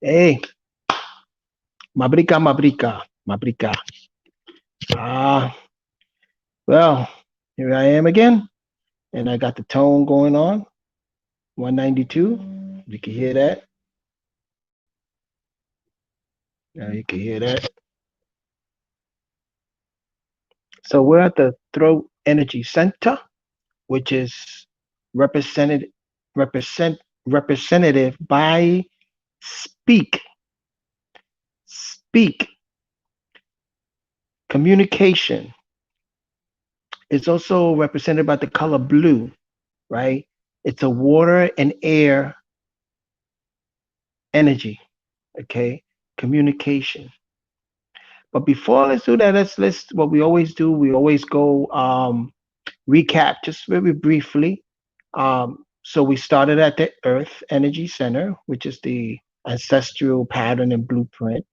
Hey, mabrika, mabrika, mabrika. Ah, well, here I am again, and I got the tone going on. 192. You can hear that. You can hear that. So we're at the throat energy center, which is represented represent representative by speak, speak, communication. It's also represented by the color blue, right? It's a water and air energy, okay? Communication. But before let's do that, let's what we always do, we always go recap just very briefly. So we started at the Earth Energy Center, which is the ancestral pattern and blueprint.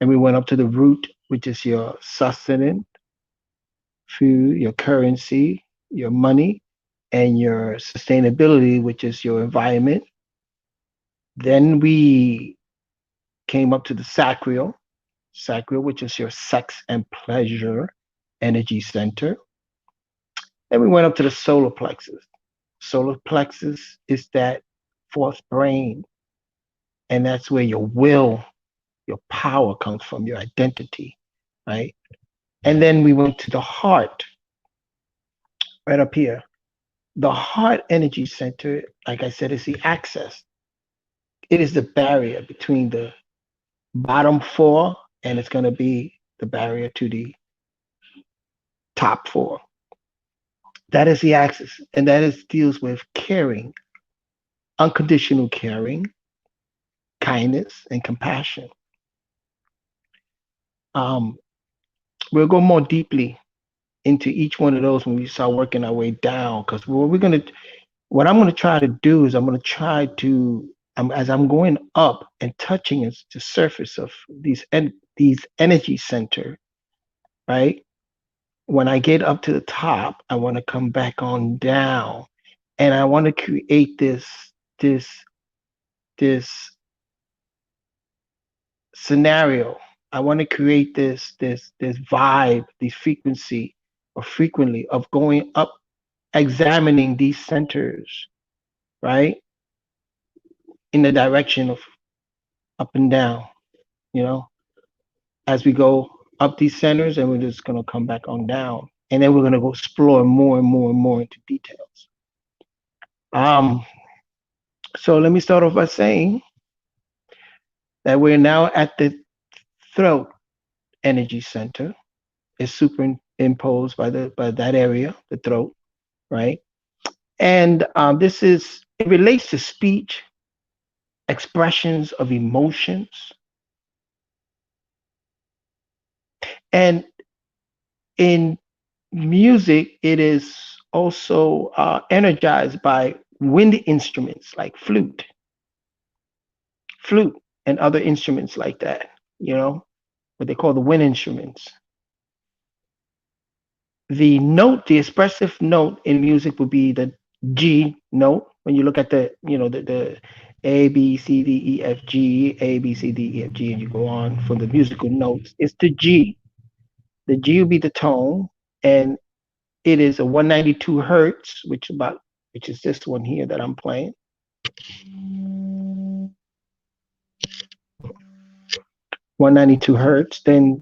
And we went up to the root, which is your sustenance, food, your currency, your money, and your sustainability, which is your environment. Then we came up to the sacral, which is your sex and pleasure energy center. Then we went up to the solar plexus. Solar plexus is that fourth brain, and that's where your will, your power comes from, your identity, right? And then we went to the heart, right up here. The heart energy center, like I said, is the access. It is the barrier between the bottom four, and it's going to be the barrier to the top four. That is the axis, and that is deals with caring, unconditional caring, kindness, and compassion. Um, we'll go more deeply into each one of those when we start working our way down. Because what I'm gonna try to do is I'm gonna try to, as I'm going up and touching the surface of these energy center, right? When I get up to the top, I want to come back on down, and I want to create this this scenario. I want to create this vibe, this frequency or frequently of going up, examining these centers, right? In the direction of up and down, you know, as we go up these centers, and we're just gonna come back on down. And then we're gonna go explore more and more and more into details. Um, so let me start off by saying that we're now at the throat energy center. Is superimposed by that area, the throat, right? And this is it relates to speech, expressions of emotions, and in music, it is also energized by wind instruments like flute, and other instruments like that. You know what they call the wind instruments. The note, the expressive note in music would be the G note. When you look at the A B C D E F G, A B C D E F G, and you go on for the musical notes, it's the G. The G will be the tone, and it is a 192 hertz, which is this one here that I'm playing. 192 hertz. Then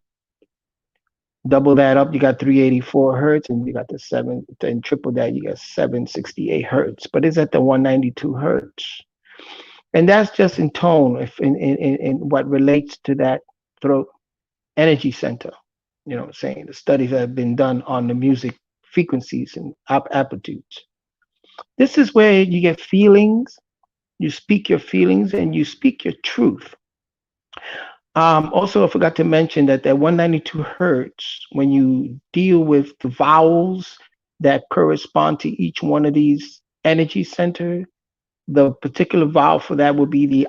double that up, you got 384 hertz, and you got the seven. Then triple that, you got 768 hertz. But it's at the 192 hertz, and that's just in tone. If in what relates to that throat energy center, you know what I'm saying? The studies that have been done on the music frequencies and amplitudes. This is where you get feelings, you speak your feelings, and you speak your truth. Also, I forgot to mention that 192 hertz, when you deal with the vowels that correspond to each one of these energy center, the particular vowel for that would be the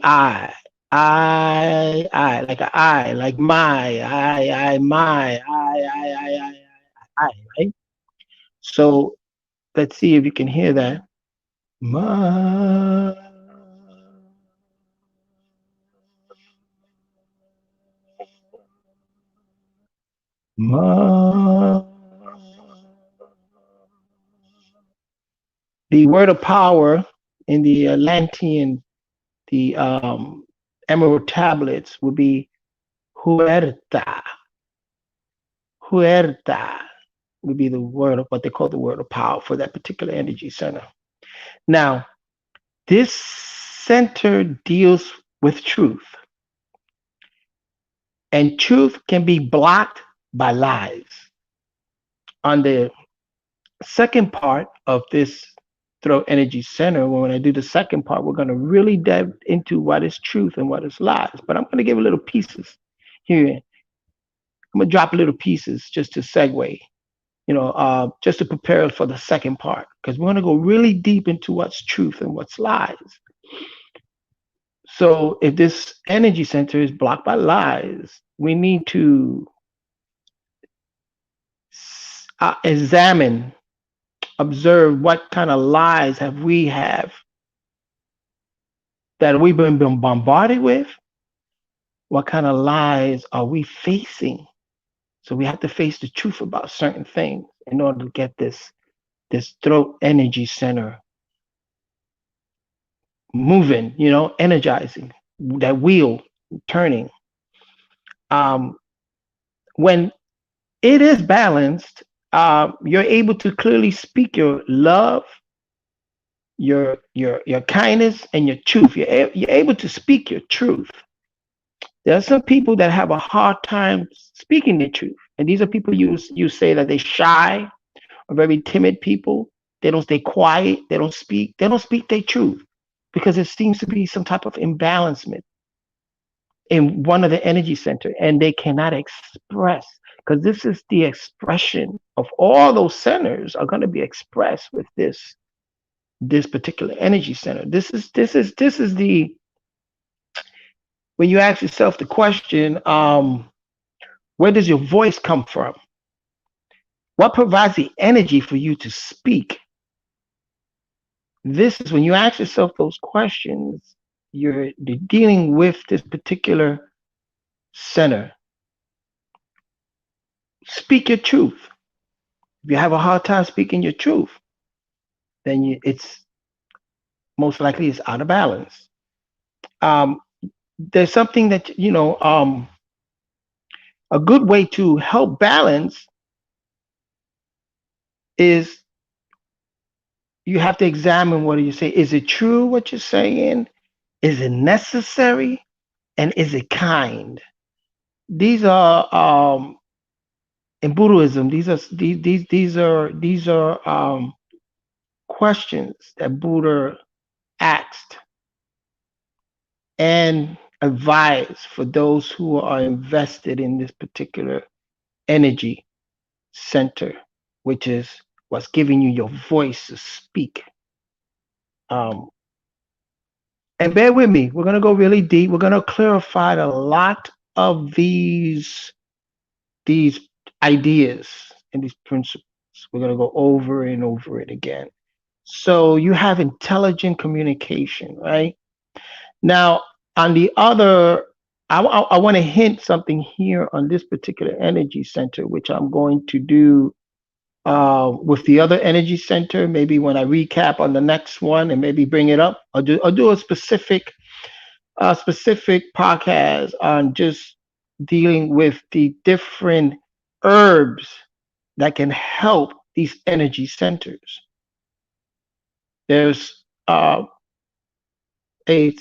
like a I, like my, my, I, right? So let's see if you can hear that. My, Ma. The word of power in the Atlantean, the Emerald tablets would be Huerta. Huerta would be the word of what they call the word of power for that particular energy center. Now, this center deals with truth, and truth can be blocked by lies. On the second part of this throat energy center, when I do the second part, we're going to really dive into what is truth and what is lies. But I'm going to give a little pieces here. I'm going to drop little pieces just to segue, just to prepare us for the second part, because we're going to go really deep into what's truth and what's lies. So if this energy center is blocked by lies, we need to examine, observe what kind of lies have we have that we've been bombarded with. What kind of lies are we facing? So we have to face the truth about certain things in order to get this throat energy center moving, energizing, that wheel turning. When it is balanced, you're able to clearly speak your love, your kindness, and your truth. You're able to speak your truth. There are some people that have a hard time speaking the truth, and these are people you say that they're shy or very timid people. They don't stay quiet. They don't speak. They don't speak their truth because it seems to be some type of imbalancement in one of the energy center, and they cannot express, because this is the expression of all those centers are going to be expressed with this particular energy center. This is the, when you ask yourself the question, where does your voice come from? What provides the energy for you to speak? This is when you ask yourself those questions, you're dealing with this particular center. Speak your truth. If you have a hard time speaking your truth, then it's most likely it's out of balance. Um, there's something that a good way to help balance is you have to examine what you say. Is it true what you're saying? Is it necessary? And is it kind? These are in Buddhism. These are questions that Buddha asked and advised for those who are invested in this particular energy center, which is what's giving you your voice to speak. Um, and bear with me, we're going to go really deep. We're going to clarify a lot of these ideas and these principles. We're going to go over and over it again. So you have intelligent communication, right? Now, on the other, I want to hint something here on this particular energy center, which I'm going to do with the other energy center. Maybe when I recap on the next one and maybe bring it up, I'll do a specific podcast on just dealing with the different herbs that can help these energy centers. There's a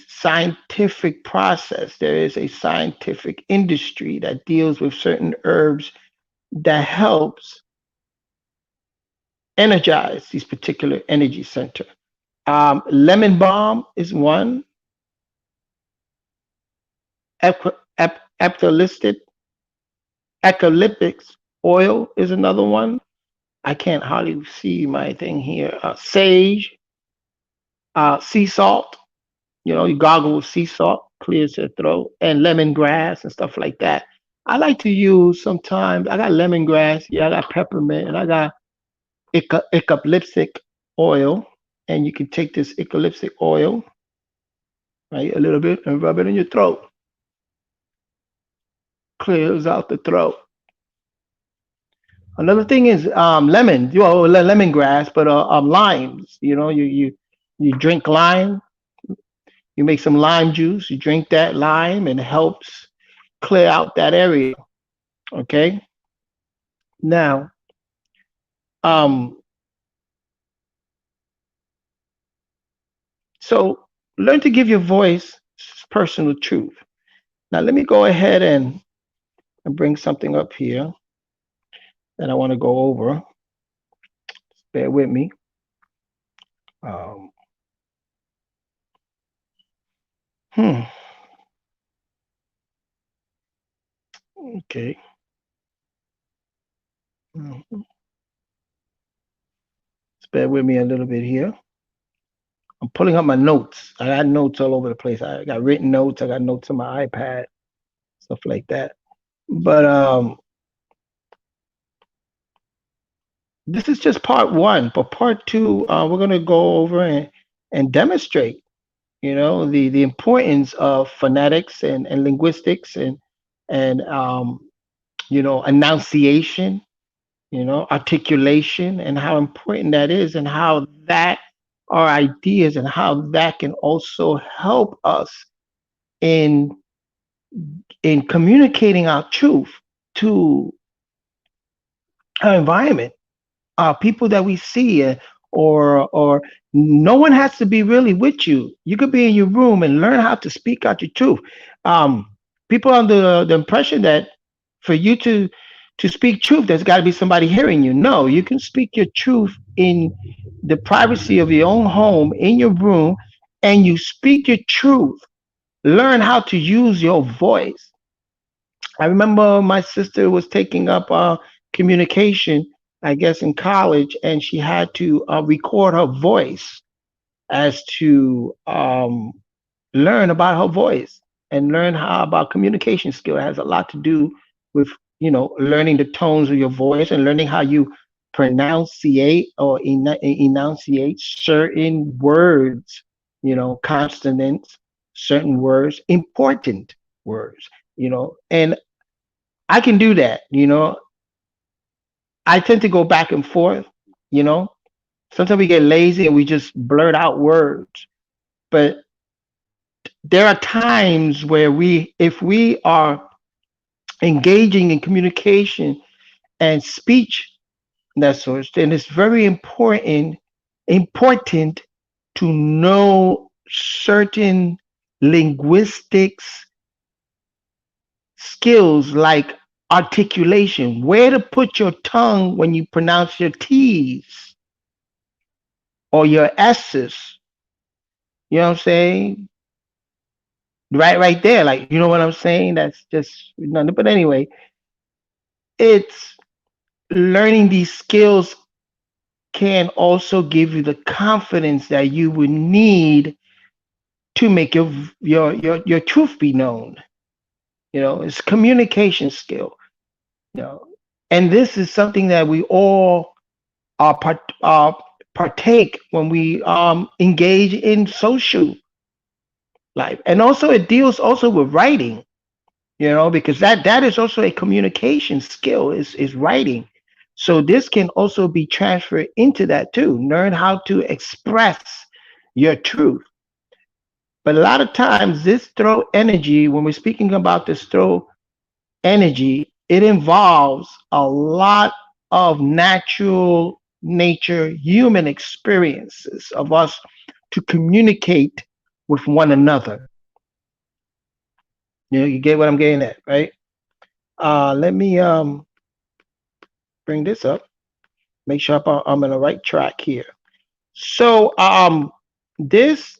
scientific process. There is a scientific industry that deals with certain herbs that helps energize these particular energy center. Lemon balm is one. Eucalyptus oil is another one. I can't hardly see my thing here. Sage, sea salt. You gargle with sea salt, clears your throat, and lemongrass and stuff like that. I like to use sometimes. I got lemongrass, yeah, I got peppermint, and I got eucalyptus oil. And you can take this eucalyptus oil, right, a little bit, and rub it in your throat. Clears out the throat. Another thing is lemon, lemongrass, but limes. You drink lime. You make some lime juice. You drink that lime, and it helps clear out that area. Okay. Now, um, so learn to give your voice personal truth. Now, let me go ahead and bring something up here that I want to go over. Bear with me. Um, hmm. Okay. Mhm. Just bear with me a little bit here. I'm pulling up my notes. I got notes all over the place. I got written notes. I got notes on my iPad, stuff like that. But this is just part one. But part two, we're gonna go over and demonstrate, the importance of phonetics and linguistics and enunciation, articulation, and how important that is, and how that our ideas and how that can also help us in in communicating our truth to our environment, people that we see, or no one has to be really with you. You could be in your room and learn how to speak out your truth. Um, People are under the impression that for you to speak truth, there's got to be somebody hearing you. No, you can speak your truth in the privacy of your own home, in your room, and you speak your truth. Learn how to use your voice. I remember my sister was taking up communication, I guess, in college, and she had to record her voice as to learn about her voice and learn how about communication skill. It has a lot to do with learning the tones of your voice and learning how you pronunciate or enunciate certain words, consonants, certain words, important words, and I can do that. I tend to go back and forth. You know, Sometimes we get lazy and we just blurt out words. But there are times where if we are engaging in communication and speech that sort, then it's very important to know certain linguistics skills like articulation, where to put your tongue when you pronounce your T's or your S's. You know what I'm saying? Right there. Like, you know what I'm saying? That's just nothing. But anyway, it's learning these skills can also give you the confidence that you would need to make your truth be known. It's communication skill. You know, and this is something that we all partake when we engage in social life, and also it deals also with writing. Because that is also a communication skill, is writing. So this can also be transferred into that too. Learn how to express your truth. But a lot of times, this throat energy, when we're speaking about this throat energy, it involves a lot of natural nature, human experiences of us to communicate with one another. You get what I'm getting at, right? Let me bring this up. Make sure I'm on the right track here. So this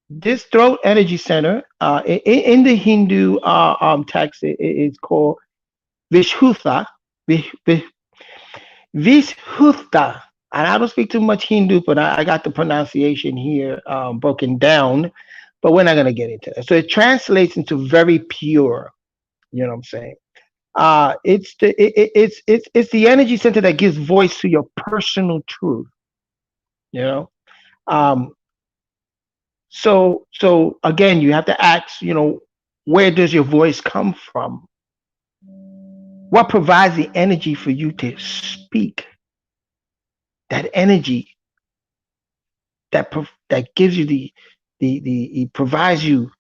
this throat energy center in the Hindu text, it's called Vishhuta. Vishhuta. And I don't speak too much Hindu, but I got the pronunciation here broken down. But we're not gonna get into that. So it translates into very pure. You know what I'm saying? It's the energy center that gives voice to your personal truth. You know. Um, so again, you have to ask. Where does your voice come from? what provides the energy for you to speak, that energy that gives you it provides you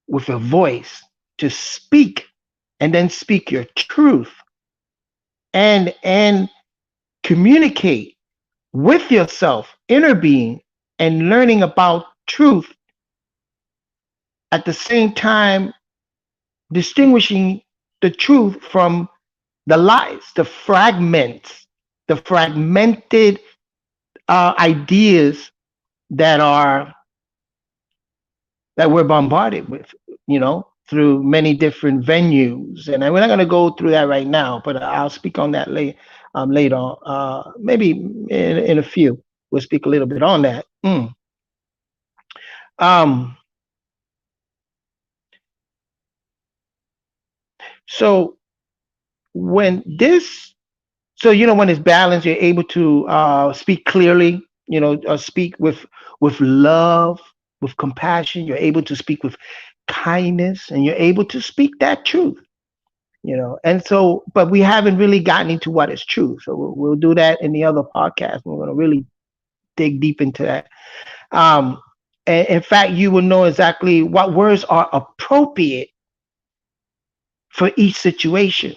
with a voice to speak, and then speak your truth, and communicate with yourself, inner being, and learning about truth at the same time, distinguishing the truth from the lies, the fragmented ideas that are that we're bombarded with, through many different venues. And we're not going to go through that right now, but I'll speak on that later on. Maybe in a few, we'll speak a little bit on that. Um, so when this, when it's balanced, you're able to speak clearly, speak with love, with compassion. You're able to speak with kindness, and you're able to speak that truth. And so, but we haven't really gotten into what is true. So we'll do that in the other podcast. We're going to really dig deep into that. And in fact, you will know exactly what words are appropriate for each situation.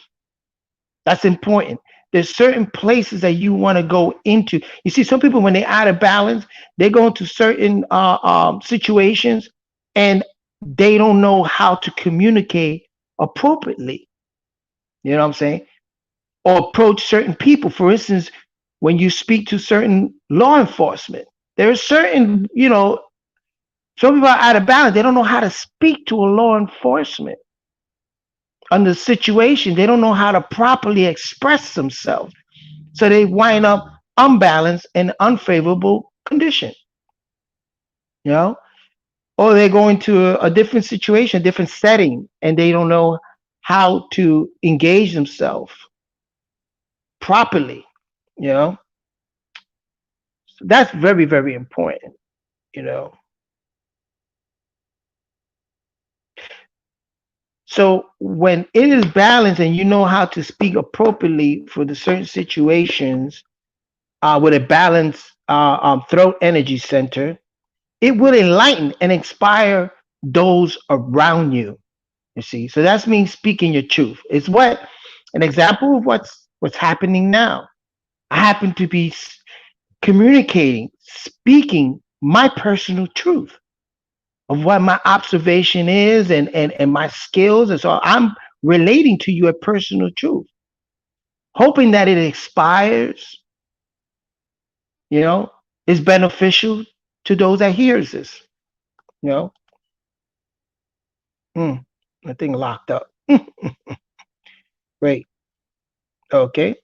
That's important. There's certain places that you want to go into. You see, some people, when they're out of balance, they go into certain situations, and they don't know how to communicate appropriately. You know what I'm saying? Or approach certain people. For instance, when you speak to certain law enforcement, there are certain, some people are out of balance. They don't know how to speak to a law enforcement under the situation. They don't know how to properly express themselves. So they wind up unbalanced and unfavorable condition, you know, or they go into a different situation, a different setting, and they don't know how to engage themselves properly, you know. So that's very, very important, you know. So when it is balanced and you know how to speak appropriately for the certain situations, with a balanced throat energy center, it will enlighten and inspire those around you. You see, so that's me speaking your truth. It's what an example of what's happening now. I happen to be communicating, speaking my personal truth of what my observation is, and my skills, and so I'm relating to you a personal truth, hoping that it expires, you know, is beneficial to those that hears this, you know. The thing locked up. Great. Okay,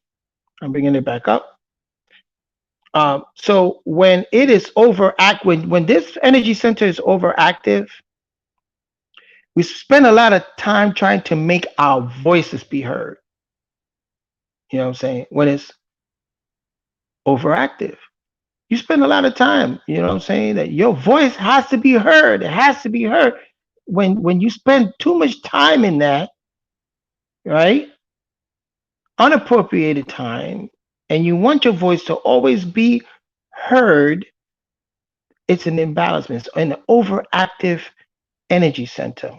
I'm bringing it back up. So when it is when this energy center is overactive, we spend a lot of time trying to make our voices be heard. You know what I'm saying? When it's overactive, you spend a lot of time, you know what I'm saying, that your voice has to be heard. It has to be heard. When you spend too much time in that, right? Unappropriated time, and you want your voice to always be heard, it's an imbalance, an overactive energy center.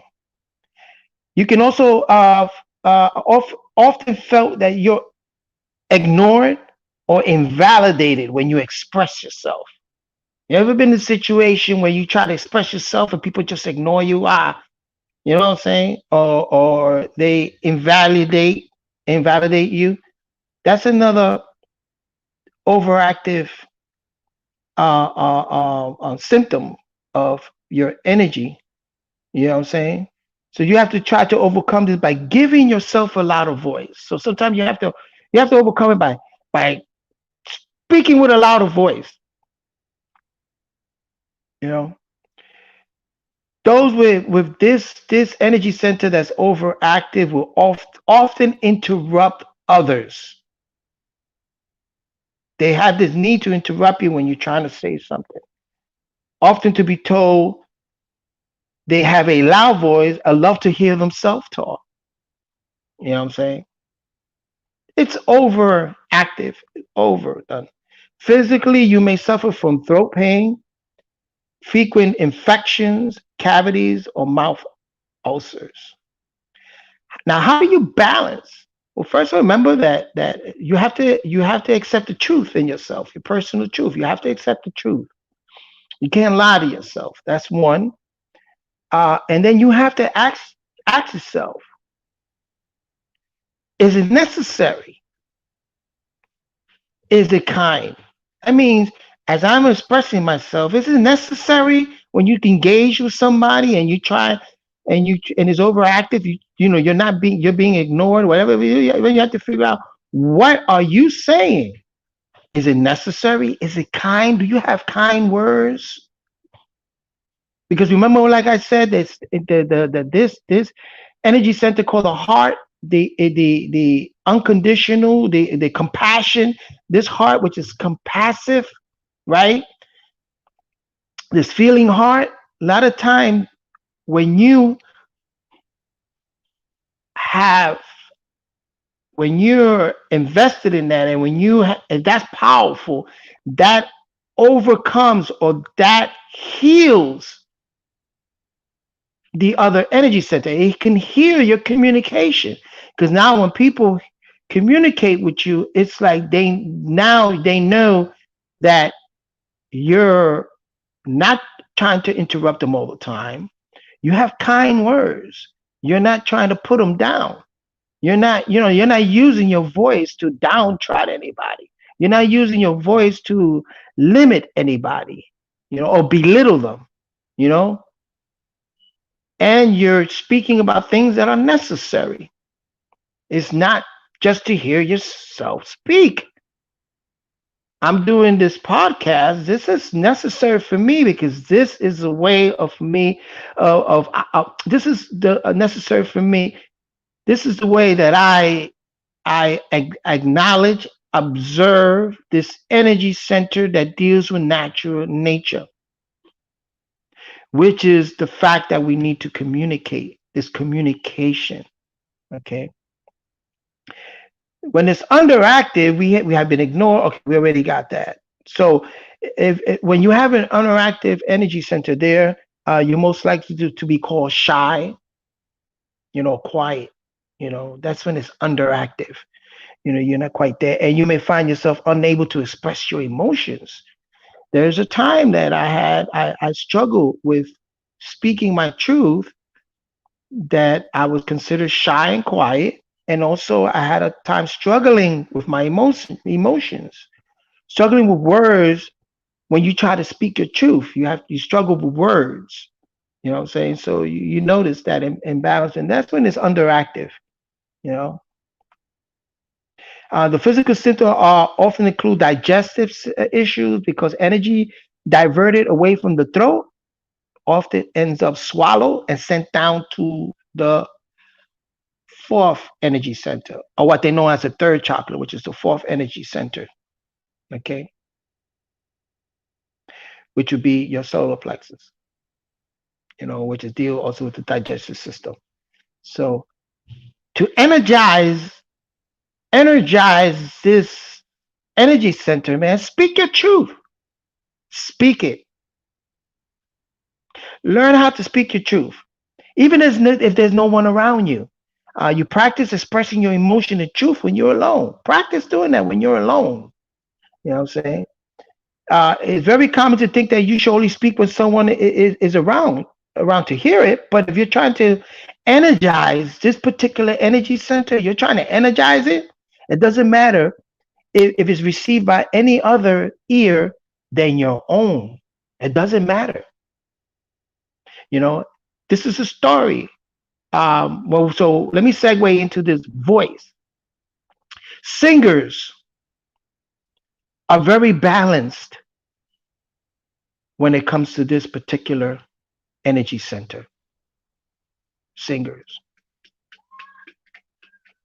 You can also often felt that you're ignored or invalidated when you express yourself. You ever been in a situation where you try to express yourself and people just ignore you? You know what I'm saying? Or they invalidate you. That's another overactive symptom of your energy. You know what I'm saying? So you have to try to overcome this by giving yourself a louder voice. So sometimes you have to overcome it by speaking with a louder voice. You know, those with this energy center that's overactive will often interrupt others. They have this need to interrupt you when you're trying to say something. Often to be told they have a loud voice, a love to hear themselves talk. You know what I'm saying? It's overactive, overdone. Physically, you may suffer from throat pain, frequent infections, cavities, or mouth ulcers. Now, how do you balance? Well, first remember that you have to accept the truth in yourself, your personal truth. You have to accept the truth. You can't lie to yourself. That's one. And then you have to ask yourself, is it necessary? Is it kind? I mean, as I'm expressing myself, is it necessary when you engage with somebody and you try and it's overactive? You're not being ignored. Whatever you have to figure out, what are you saying? Is it necessary? Is it kind? Do you have kind words? Because remember, like I said, this energy center called the heart, the unconditional, the compassion, this heart which is compassive, right? This feeling heart. A lot of time when you have when you're invested in that, and and that's powerful, that overcomes or that heals the other energy center. It can hear your communication, because now when people communicate with you, it's like they know that you're not trying to interrupt them all the time. You have kind words. You're not trying to put them down. You're not using your voice to downtrot anybody. You're not using your voice to limit anybody, or belittle them, you know, and you're speaking about things that are necessary. It's not just to hear yourself speak. I'm doing this podcast. This is necessary for me because this is a way of me this is the necessary for me. This is the way that I acknowledge, observe this energy center that deals with natural nature, which is the fact that we need to communicate. This communication, okay. When it's underactive, we have been ignored. Okay, we already got that. So, if when you have an underactive energy center there, you're most likely to be called shy, quiet. That's when it's underactive. You're not quite there, and you may find yourself unable to express your emotions. There's a time that I struggled with speaking my truth, that I was considered shy and quiet. And also I had a time struggling with my emotions, struggling with words. When you try to speak your truth, you struggle with words. You know what I'm saying? So you notice that imbalance, and that's when it's underactive. You know, the physical symptoms are often include digestive issues, because energy diverted away from the throat often ends up swallowed and sent down to the fourth energy center, or what they know as the third chakra, which is the fourth energy center. Okay, which would be your solar plexus. Which is deal also with the digestive system. So to energize this energy center, man, speak your truth. Speak it. Learn how to speak your truth, even if there's no one around you. You practice expressing your emotion and truth when you're alone. Practice doing that when you're alone. You know what I'm saying? It's very common to think that you should only speak when someone is around to hear it. But if you're trying to energize this particular energy center, you're trying to energize it. It doesn't matter if it's received by any other ear than your own. It doesn't matter. This is a story. Well, so let me segue into this voice. Singers are very balanced when it comes to this particular energy center. Singers.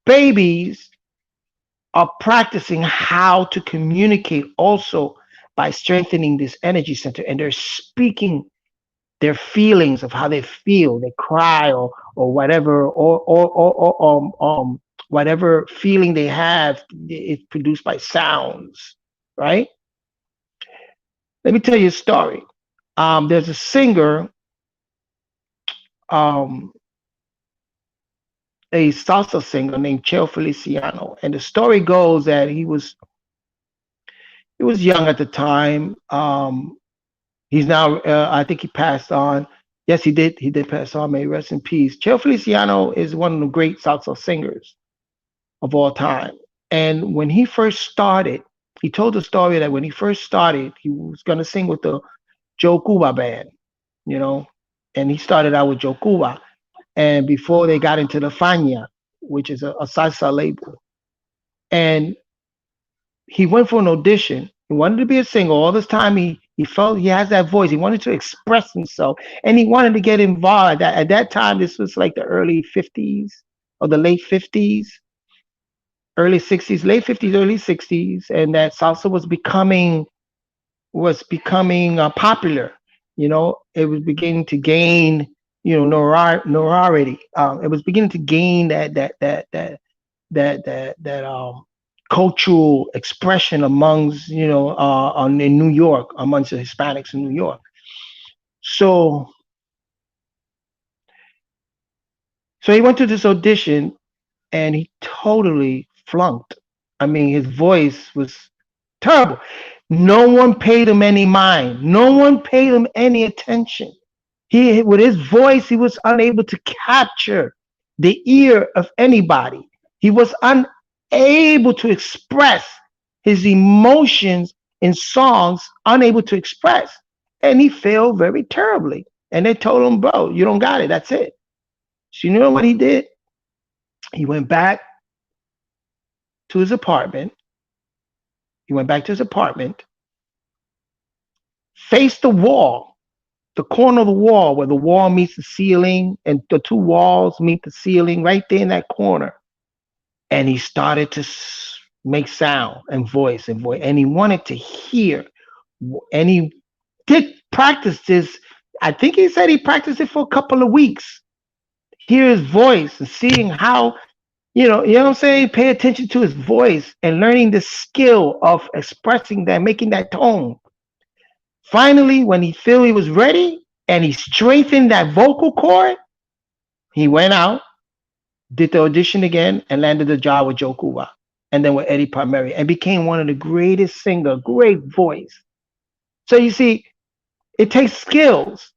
Babies are practicing how to communicate also by strengthening this energy center, and they're speaking their feelings of how they feel. They cry or whatever, or whatever feeling they have is produced by sounds, right? Let me tell you a story. There's a singer, um, a salsa singer named Cheo Feliciano, and the story goes that he was young at the time. He's now, I think he passed on. Yes, he did. He did pass on. May he rest in peace. Cheo Feliciano is one of the great salsa singers of all time. And when he first started, he told the story that when he first started, he was going to sing with the Joe Cuba band, you know, and he started out with Joe Cuba. And before they got into the Fania, which is a salsa label, and he went for an audition. He wanted to be a singer. All this time, he felt he has that voice. He wanted to express himself, and he wanted to get involved. At that time, this was like the early '50s or the late '50s, early '60s, late '50s, early '60s, and that salsa was becoming popular. You know, it was beginning to gain, notoriety. It was beginning to gain that cultural expression amongst, in New York, amongst the Hispanics in New York. So so he went to this audition and he totally flunked. I mean, his voice was terrible. No one paid him any mind. No one paid him any attention. He, with his voice, he was unable to capture the ear of anybody. He was unable to express his emotions in songs, unable to express. And he failed very terribly. And they told him, bro, you don't got it. That's it. So you know what he did? He went back to his apartment. He went back to his apartment, faced the wall, the corner of the wall where the wall meets the ceiling and the two walls meet the ceiling, right there in that corner. And he started to make sound and voice and voice. And he wanted to hear. And he did practice this. I think he said he practiced it for a couple of weeks. Hear his voice and seeing how, you know what I'm saying? Pay attention to his voice and learning the skill of expressing that, making that tone. Finally, when he felt he was ready and he strengthened that vocal cord, he went out, did the audition again, and landed the job with Joe Cuba and then with Eddie Palmieri and became one of the greatest singer, great voice. So you see, it takes skills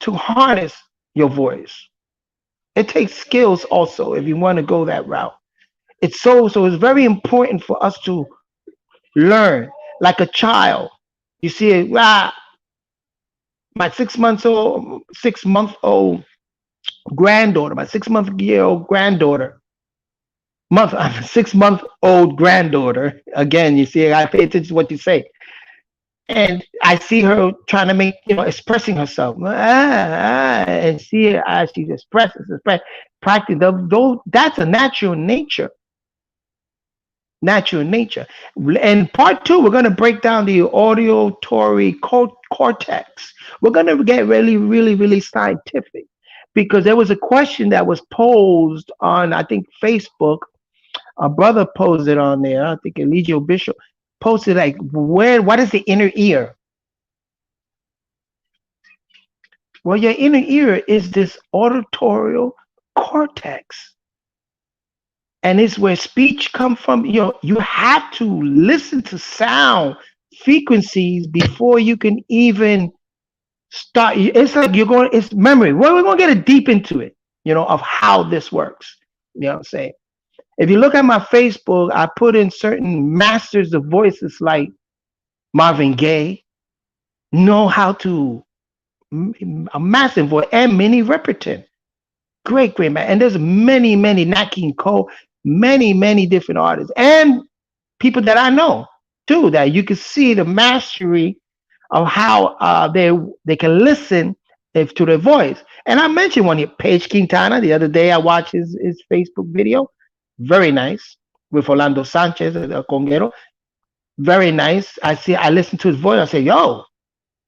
to harness your voice. It takes skills also if you want to go that route. So it's very important for us to learn like a child. You see, my 6 month old granddaughter, my 6-month-year-old granddaughter, 6-month-old granddaughter. Again, you see, I pay attention to what you say. And I see her trying to make, expressing herself. And see her as she expresses, practice. That's a natural nature. Natural nature. And part two, we're going to break down the auditory cortex. We're going to get really, really, really scientific because there was a question that was posed on, I think, Facebook. A brother posted on there, I think Eligio Bishop posted like, what is the inner ear? Well, your inner ear is this auditory cortex. And it's where speech come from. You have to listen to sound frequencies before you can even start. It's like it's memory. We're going to get deep into it, of how this works. You know what I'm saying? If you look at my Facebook, I put in certain masters of voices like Marvin Gaye, know how to a massive voice, and Minnie Riperton. Great man. And there's many, Nat King Cole, many different artists and people that I know too, that you can see the mastery of how they can listen to their voice. And I mentioned one here, Paige Quintana. The other day I watched his Facebook video. Very nice, with Orlando Sanchez, the conguero. Very nice. I listened to his voice. I say, yo,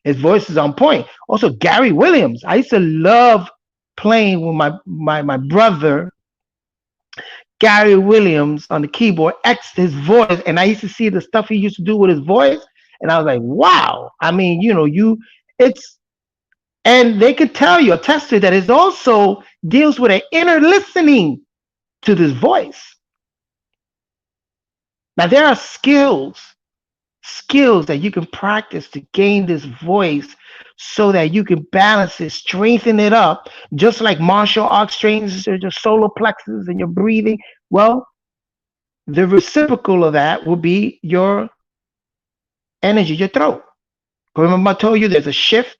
his voice is on point. Also, Gary Williams. I used to love playing with my brother Gary Williams on the keyboard, X his voice, and I used to see the stuff he used to do with his voice, and I was like, wow. I mean, it's and they could tell you, attest to that it also deals with an inner listening to this voice. Now there are skills that you can practice to gain this voice so that you can balance it, strengthen it up, just like martial arts strengthens your solar plexus and your breathing. Well, the reciprocal of that will be your energy, your throat. Remember, I told you there's a shift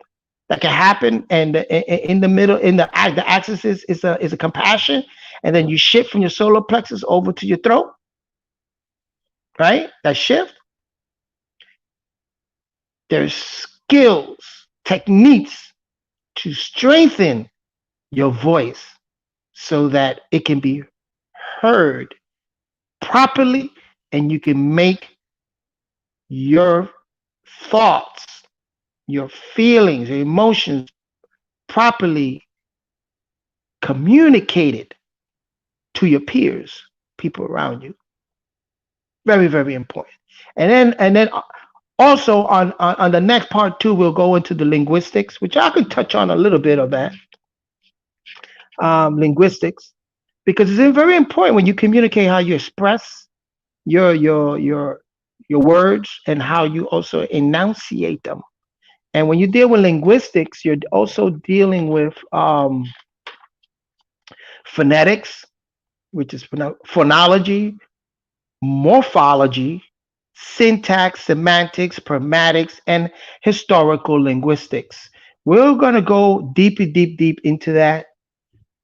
that can happen, and in the middle, the axis is a compassion, and then you shift from your solar plexus over to your throat, right? That shift. There's skills, techniques to strengthen your voice so that it can be heard properly, and you can make your thoughts, your feelings, your emotions properly communicated to your peers, people around you. Very, very important. And then also on the next part two, we'll go into the linguistics, which I could touch on a little bit of that linguistics, because it's very important when you communicate how you express your words and how you also enunciate them. And when you deal with linguistics, you're also dealing with phonetics, which is phonology, morphology, syntax, semantics, pragmatics, and historical linguistics. We're going to go deep into that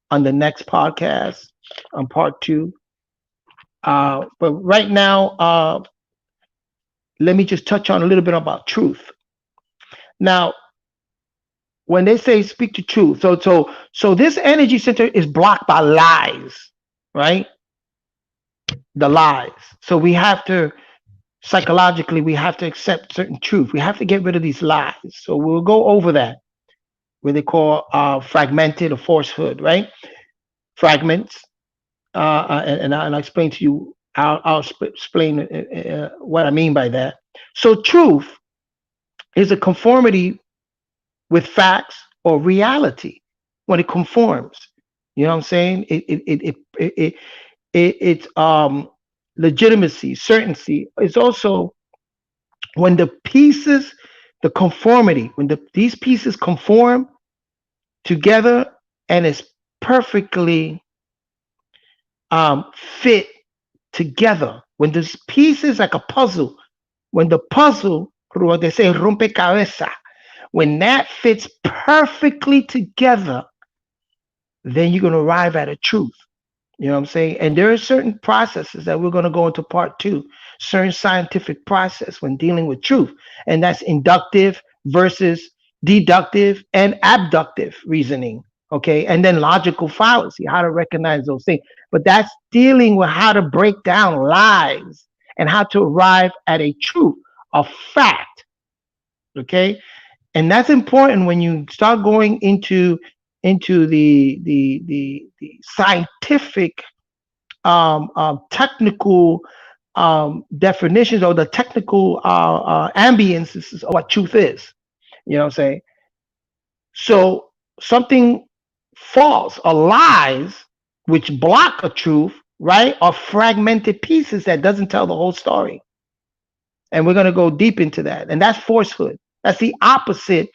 on the next podcast, on part two. But right now, let me just touch on a little bit about truth. Now, when they say speak the truth, so this energy center is blocked by lies, right? The lies. So we have to psychologically we have to accept certain truth. We have to get rid of these lies. So we'll go over that, what they call fragmented or falsehood, right? Fragments, and I'll explain to you. I'll explain what I mean by that. So truth is a conformity with facts or reality when it conforms. You know what I'm saying? It's legitimacy, certainty. It's also when the pieces, the conformity, when these pieces conform together and it's perfectly fit together. When this pieces like a puzzle, when the puzzle, what they say, rompecabezas, when that fits perfectly together, then you're going to arrive at a truth. You know what I'm saying? And there are certain processes that we're going to go into part two, certain scientific process when dealing with truth. And that's inductive versus deductive and abductive reasoning. Okay. And then logical fallacy, how to recognize those things. But that's dealing with how to break down lies and how to arrive at a truth, a fact. Okay. And that's important when you start going into the scientific technical definitions or the technical ambiences of what truth is. You know what I'm saying? So something false or lies which block a truth, right, are fragmented pieces that doesn't tell the whole story. And we're going to go deep into that. And that's falsehood. That's the opposite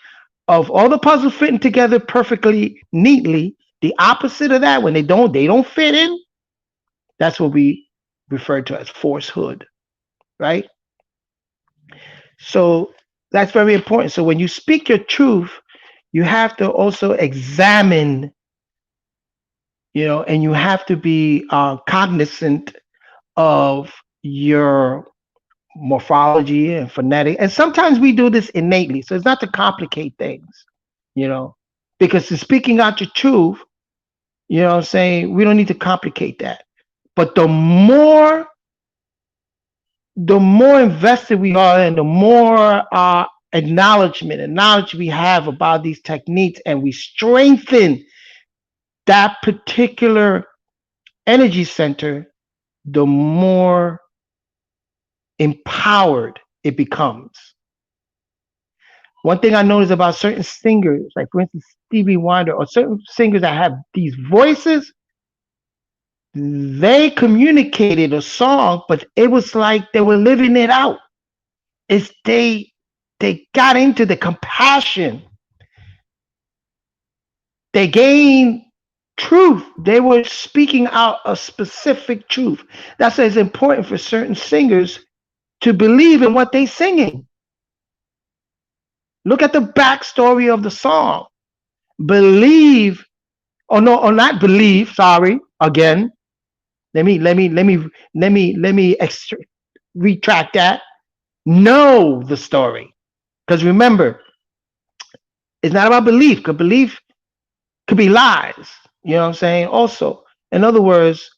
of all the puzzles fitting together perfectly neatly. The opposite of that, when they don't fit in, that's what we refer to as falsehood, right? So that's very important. So when you speak your truth, you have to also examine, and you have to be cognizant of your morphology and phonetic. And sometimes we do this innately. So it's not to complicate things, because in speaking out your truth, you know what I'm saying, we don't need to complicate that. But the more invested we are and the more acknowledgement and knowledge we have about these techniques, and we strengthen that particular energy center, the more empowered it becomes. One thing I notice about certain singers, like for instance Stevie Wonder, or certain singers that have these voices, they communicated a song, but it was like they were living it out. It's they got into the compassion. They gained truth. They were speaking out a specific truth. That's why it's important for certain singers to believe in what they're singing. Look at the backstory of the song. Believe, or no, or not believe. Sorry, again. Let me retract that. Know the story, because remember, it's not about belief. Because belief could be lies. You know what I'm saying? Also, in other words,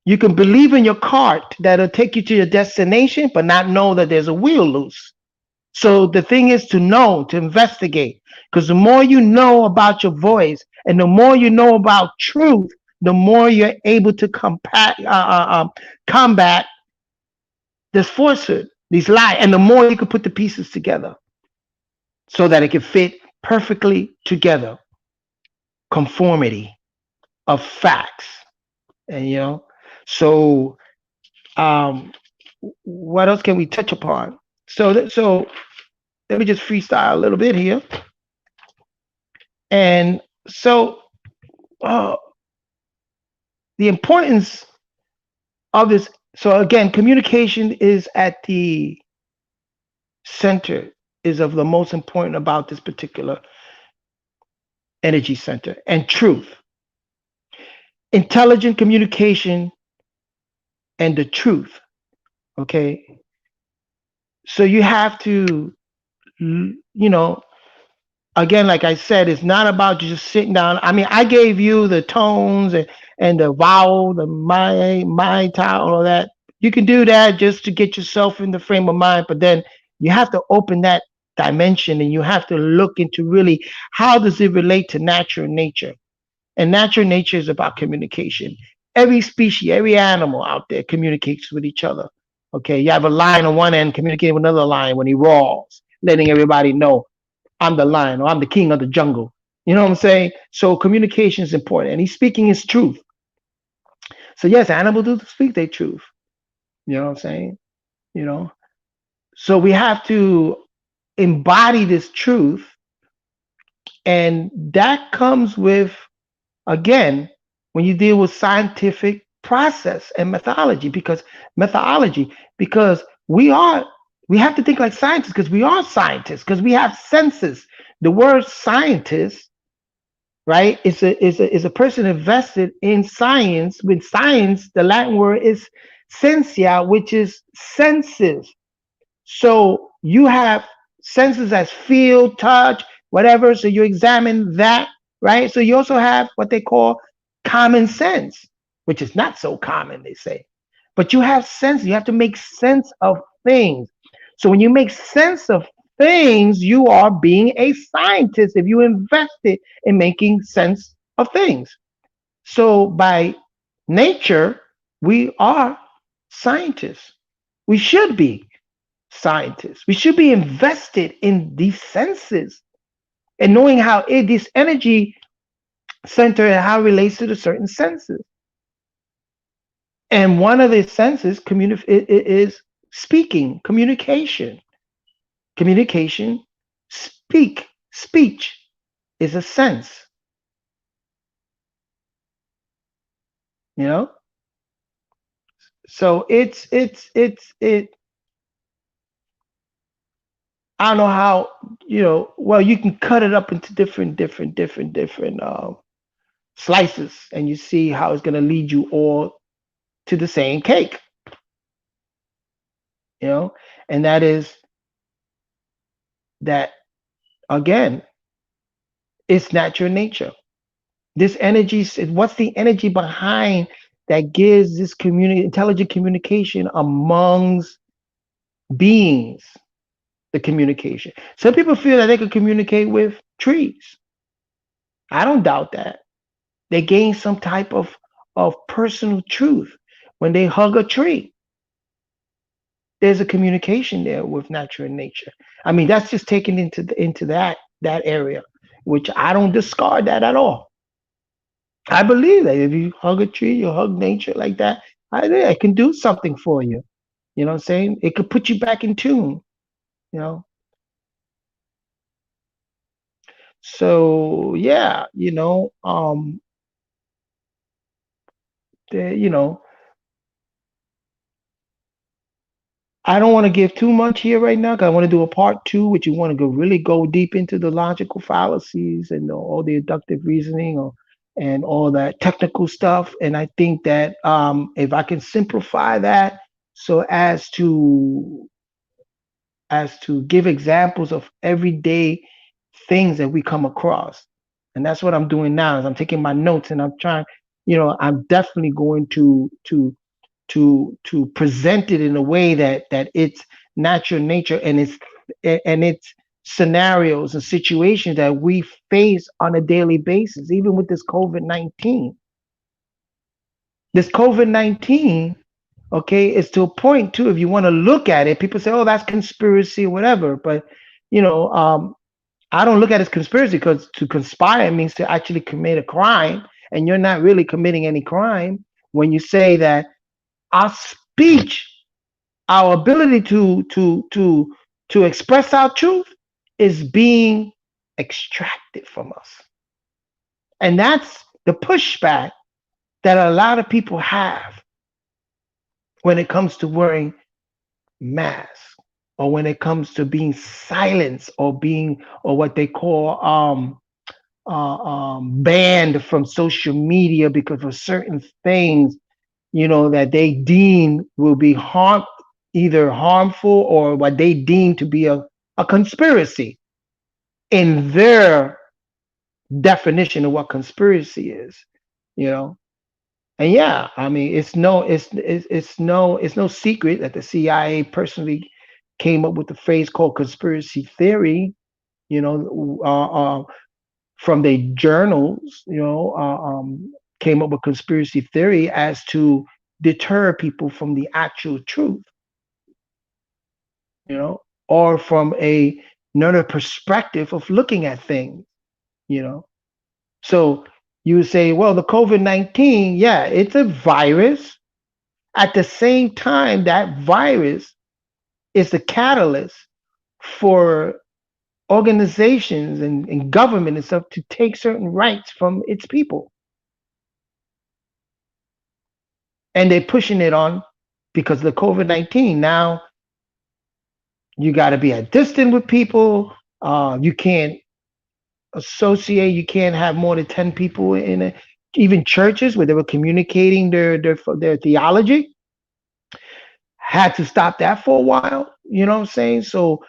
you can believe in your cart that'll take you to your destination, but not know that there's a wheel loose. So the thing is to know, to investigate, because the more you know about your voice and the more you know about truth, the more you're able to combat this falsehood, these lies, and the more you can put the pieces together so that it can fit perfectly together. Conformity of facts, and so um, what else can we touch upon? So let me just freestyle a little bit here. And so uh, the importance of this. So again, communication is at the center, is of the most important about this particular energy center, and truth, intelligent communication, and the truth. Okay, so you have to, you know, again, like I said, it's not about just sitting down. I mean, I gave you the tones and the vowel, the my, ta, all of that. You can do that just to get yourself in the frame of mind, but then you have to open that dimension and you have to look into really how does it relate to natural nature. And natural nature is about communication. Every species, every animal out there communicates with each other. Okay, you have a lion on one end communicating with another lion when he roars, letting everybody know I'm the lion, or I'm the king of the jungle. You know what I'm saying? So communication is important, and he's speaking his truth. So yes, animals do speak their truth. You know what I'm saying? You know. So we have to embody this truth, and that comes with, again, when you deal with scientific process and methodology, because we have to think like scientists, because we are scientists, because we have senses. The word scientist, right, is a person invested in science. With science, the Latin word is sensia, which is senses. So you have senses as feel, touch, whatever. So you examine that, right? So you also have what they call common sense, which is not so common, they say. But you have sense. You have to make sense of things. So when you make sense of things, you are being a scientist if you invested in making sense of things. So by nature, we are scientists. We should be scientists. We should be invested in these senses and knowing how this energy center and how it relates to the certain senses. And one of the senses is speaking, communication. Communication, speech is a sense, you know? So it I don't know how, well, you can cut it up into different slices, and you see how it's going to lead you all to the same cake, you know, and that is that, again, it's natural nature. This energy, what's the energy behind that gives this intelligent communication amongst beings? The communication. Some people feel that they can communicate with trees. I don't doubt that. They gain some type of personal truth. when they hug a tree, there's a communication there with nature and nature. I mean, that's just taken into that area, which I don't discard that at all. I believe that if you hug a tree, you hug nature like that, it can do something for you. You know what I'm saying? It could put you back in tune. You know, so yeah, the, you know, I don't want to give too much here right now because I want to do a part two, which you want to really go deep into the logical fallacies and all the inductive reasoning and all that technical stuff. And I think that if I can simplify that so as to give examples of everyday things that we come across. And that's what I'm doing now is I'm taking my notes and I'm trying, I'm definitely going to present it in a way that it's natural nature and it's scenarios and situations that we face on a daily basis, even with this COVID-19. This COVID-19, okay, is to a point too. If you want to look at it, people say, "Oh, that's conspiracy or whatever." But you know, I don't look at it as conspiracy because to conspire means to actually commit a crime, and you're not really committing any crime when you say that our speech, our ability to express our truth, is being extracted from us, and that's the pushback that a lot of people have when it comes to wearing masks or when it comes to being silenced or what they call banned from social media because of certain things, that they deem will be either harmful or what they deem to be a conspiracy in their definition of what conspiracy is, you know. And yeah, I mean, it's no secret that the CIA personally came up with the phrase called conspiracy theory, you know, from the journals, came up with conspiracy theory as to deter people from the actual truth, or from another perspective of looking at things, you know. So you say, well, the COVID-19, yeah, it's a virus. At the same time, that virus is the catalyst for organizations and government and stuff to take certain rights from its people. And they're pushing it on because of the COVID-19. Now you got to be at distance with people. You can't associate. You can't have more than 10 people in it. Even churches where they were communicating their theology had to stop that for a while. You know what I'm saying? So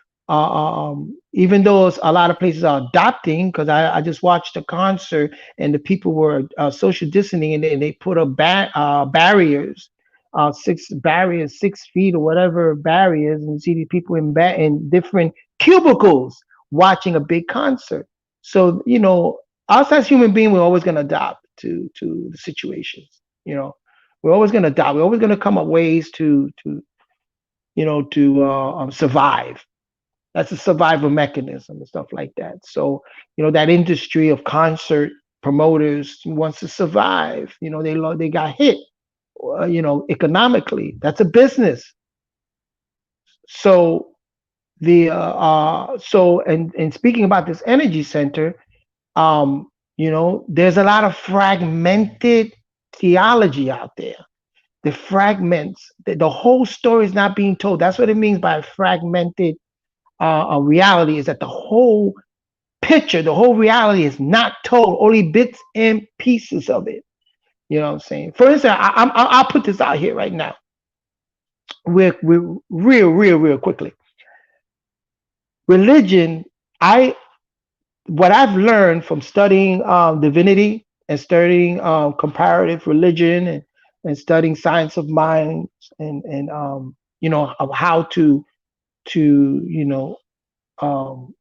even though a lot of places are adopting, because I just watched a concert and the people were social distancing and they put up barriers, 6 barriers, 6 feet or whatever barriers, and you see these people in different cubicles watching a big concert. So us as human beings, we're always going to adapt to the situations. We're always going to adapt. We're always going to come up ways to survive. That's a survival mechanism and stuff like that. So, that industry of concert promoters wants to survive. They got hit, economically. That's a business. So and speaking about this energy center, there's a lot of fragmented theology out there. The fragments, the whole story is not being told. That's what it means by fragmented reality, is that the whole picture, the whole reality is not told, only bits and pieces of it. You know what I'm saying? For instance, I'll put this out here right now. We're real quickly. Religion, what I've learned from studying divinity and studying comparative religion and studying science of mind and of how to um,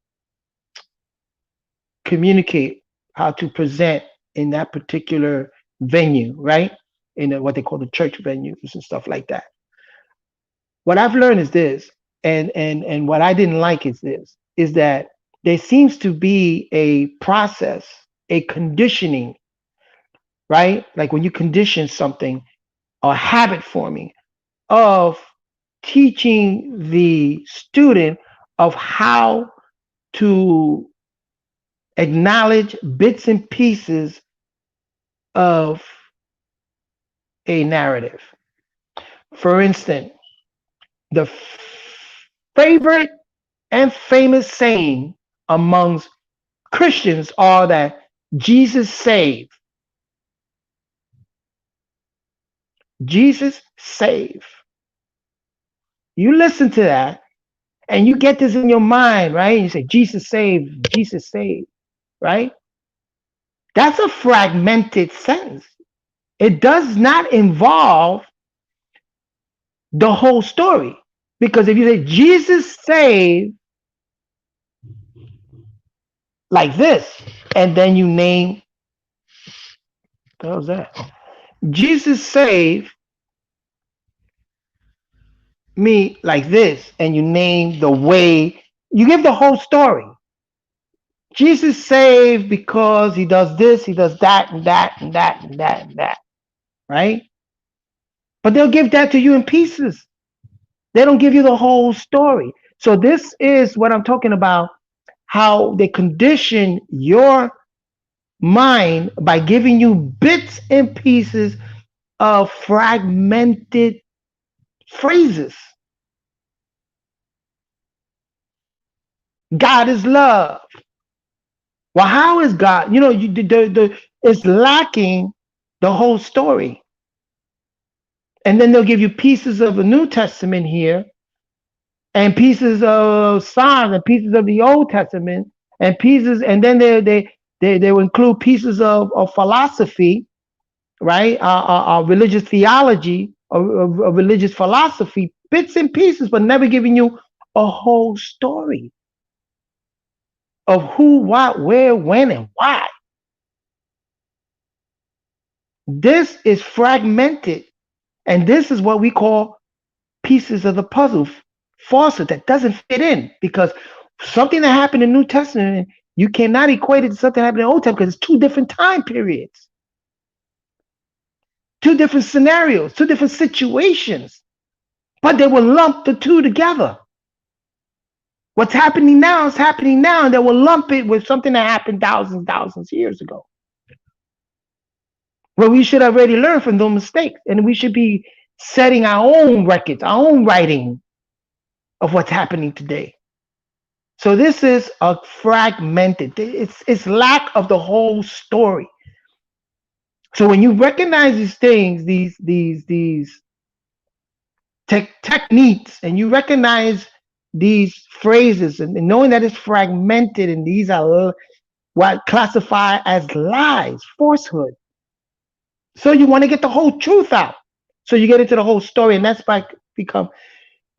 communicate, how to present in that particular venue, right? in what they call the church venues and stuff like that. What I've learned is this, and what I didn't like is this, is that there seems to be a process, a conditioning, right? Like when you condition something, or habit forming of teaching the student of how to acknowledge bits and pieces of a narrative. For instance, the favorite and famous saying amongst Christians are that Jesus saved. Jesus saved. You listen to that and you get this in your mind, right? You say, Jesus saved, Jesus saved, right? That's a fragmented sentence. It does not involve the whole story. Because if you say Jesus saved like this, and then you name, what was that? Jesus saved me like this, and you name the way, you give the whole story. Jesus saved because he does this, he does that, and that, and that, and that, and that, right? But they'll give that to you in pieces. They don't give you the whole story. So this is what I'm talking about, how they condition your mind by giving you bits and pieces of fragmented phrases. God is love. Well, how is God? You know, it's lacking the whole story. And then they'll give you pieces of the New Testament here, and pieces of Psalms, and pieces of the Old Testament, and pieces, and then they will include pieces of philosophy, right? Religious theology, or religious philosophy, bits and pieces, but never giving you a whole story of who, what, where, when, and why. This is fragmented, and this is what we call pieces of the puzzle, falsehood that doesn't fit in, because something that happened in the New Testament, you cannot equate it to something that happened in the Old Testament, because it's two different time periods, two different scenarios, two different situations, but they will lump the two together. What's happening now is happening now, and they will lump it with something that happened thousands of years ago. Well, we should have already learned from those mistakes, and we should be setting our own records, our own writing of what's happening today. So this is a fragmented, it's lack of the whole story. So when you recognize these things, these techniques, and you recognize these phrases, and knowing that it's fragmented, and these are what classify as lies, falsehood. So you want to get the whole truth out. So you get into the whole story, and that's by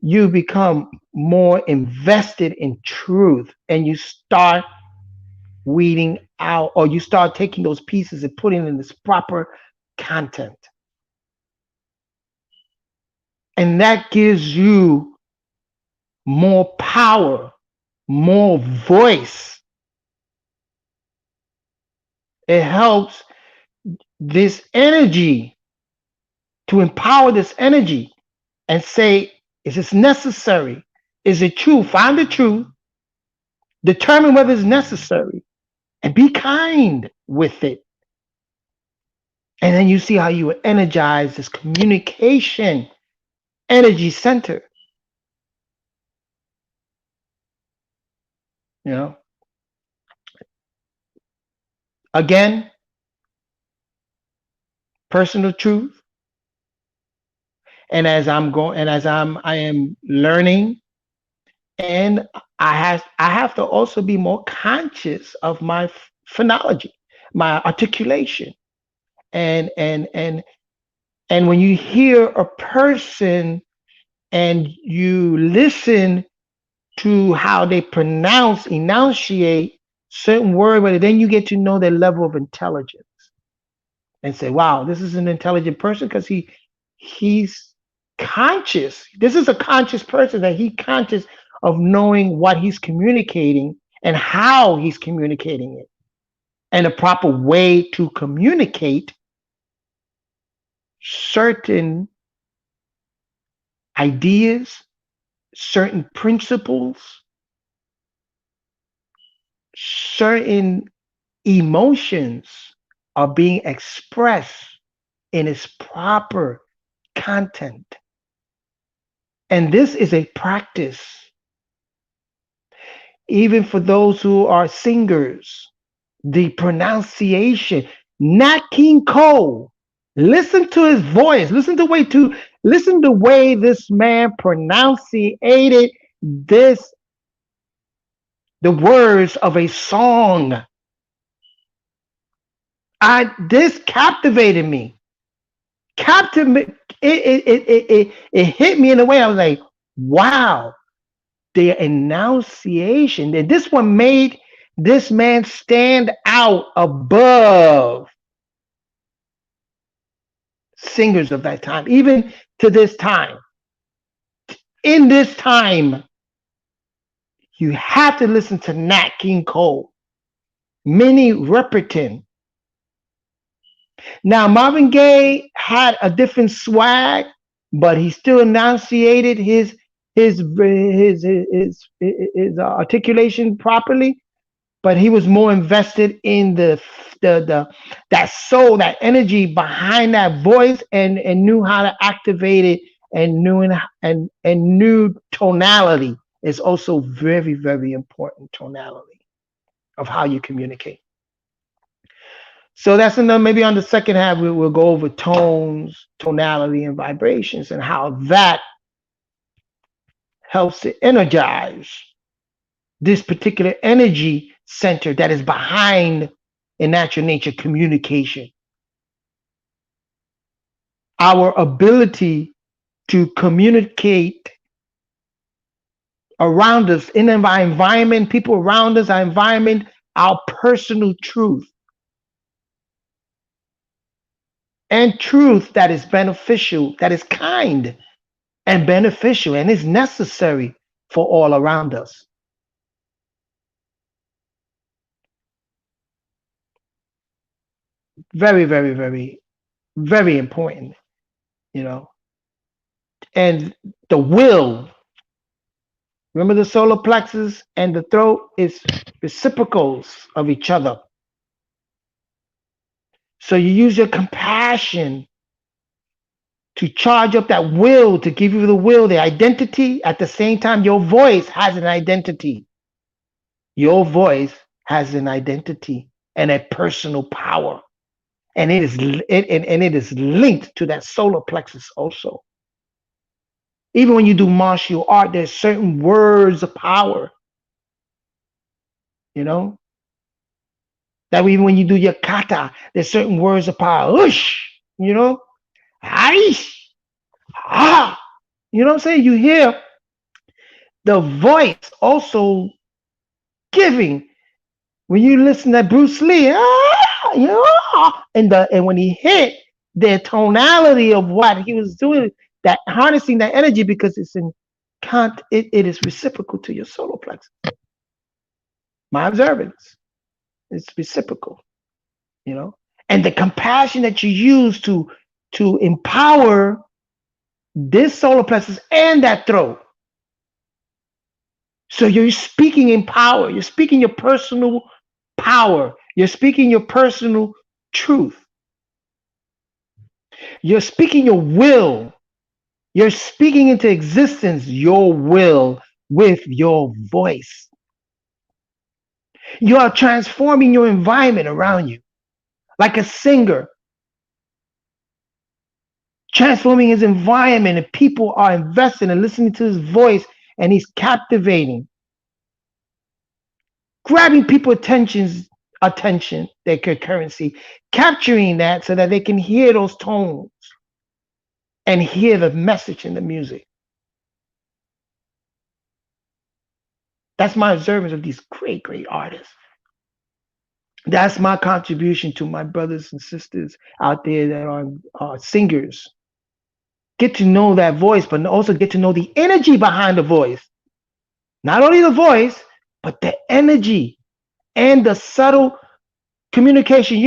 you become more invested in truth, and you start weeding out, or you start taking those pieces and putting in this proper content. And that gives you more power, more voice. It helps this energy, to empower this energy and say, is this necessary? Is it true? Find the truth, determine whether it's necessary, and be kind with it. And then you see how you energize this communication energy center. You know, again, personal truth. And as I am learning, and I have to also be more conscious of my phonology, my articulation, and when you hear a person and you listen to how they enunciate certain word, but then you get to know their level of intelligence. and say, wow, this is an intelligent person because he's conscious. This is a conscious person that he conscious of knowing what he's communicating and how he's communicating it and a proper way to communicate certain ideas, certain principles, certain emotions are being expressed in its proper content. And this is a practice, even for those who are singers, the pronunciation. Nat King Cole, listen to his voice, listen to the way this man pronunciated this, the words of a song. This captivated me. Captivate it hit me in a way I was like, wow, the enunciation. And this one made this man stand out above singers of that time, even to this time. In this time, you have to listen to Nat King Cole, Minnie Riperton. Now, Marvin Gaye had a different swag, but he still enunciated his articulation properly. But he was more invested in the that soul, that energy behind that voice, and knew how to activate it, and knew tonality is also very, very important. Tonality of how you communicate. So that's another, maybe on the second half, we'll go over tones, tonality, and vibrations, and how that helps to energize this particular energy center that is behind in natural nature communication. Our ability to communicate around us, in our environment, people around us, our environment, our personal truth. And truth that is beneficial, that is kind and beneficial and is necessary for all around us. Very, very, very, very important, you know. And the will, remember the solar plexus and the throat is reciprocals of each other. So you use your compassion to charge up that will, to give you the will, the identity. At the same time, your voice has an identity. Your voice has an identity and a personal power. And it is linked to that solar plexus also. Even when you do martial art, there's certain words of power, you know, that even when you do your kata, there's certain words of power. Whoosh, you know, aish, ah, you know what I'm saying? You hear the voice also giving when you listen to Bruce Lee, you know, and when he hit the tonality of what he was doing, that harnessing that energy because it's in it is reciprocal to your solar plexus. My observance is reciprocal, you know, and the compassion that you use to empower this solar plexus and that throat. So you're speaking in power. You're speaking your personal power. You're speaking your personal truth. You're speaking your will. You're speaking into existence your will with your voice. You are transforming your environment around you like a singer, transforming his environment, and people are investing and listening to his voice, and he's captivating, grabbing people's attention, their currency, capturing that so that they can hear those tones and hear the message in the music. That's my observance of these great, great artists. That's my contribution to my brothers and sisters out there that are singers. Get to know that voice, but also get to know the energy behind the voice. Not only the voice, but the energy and the subtle communication.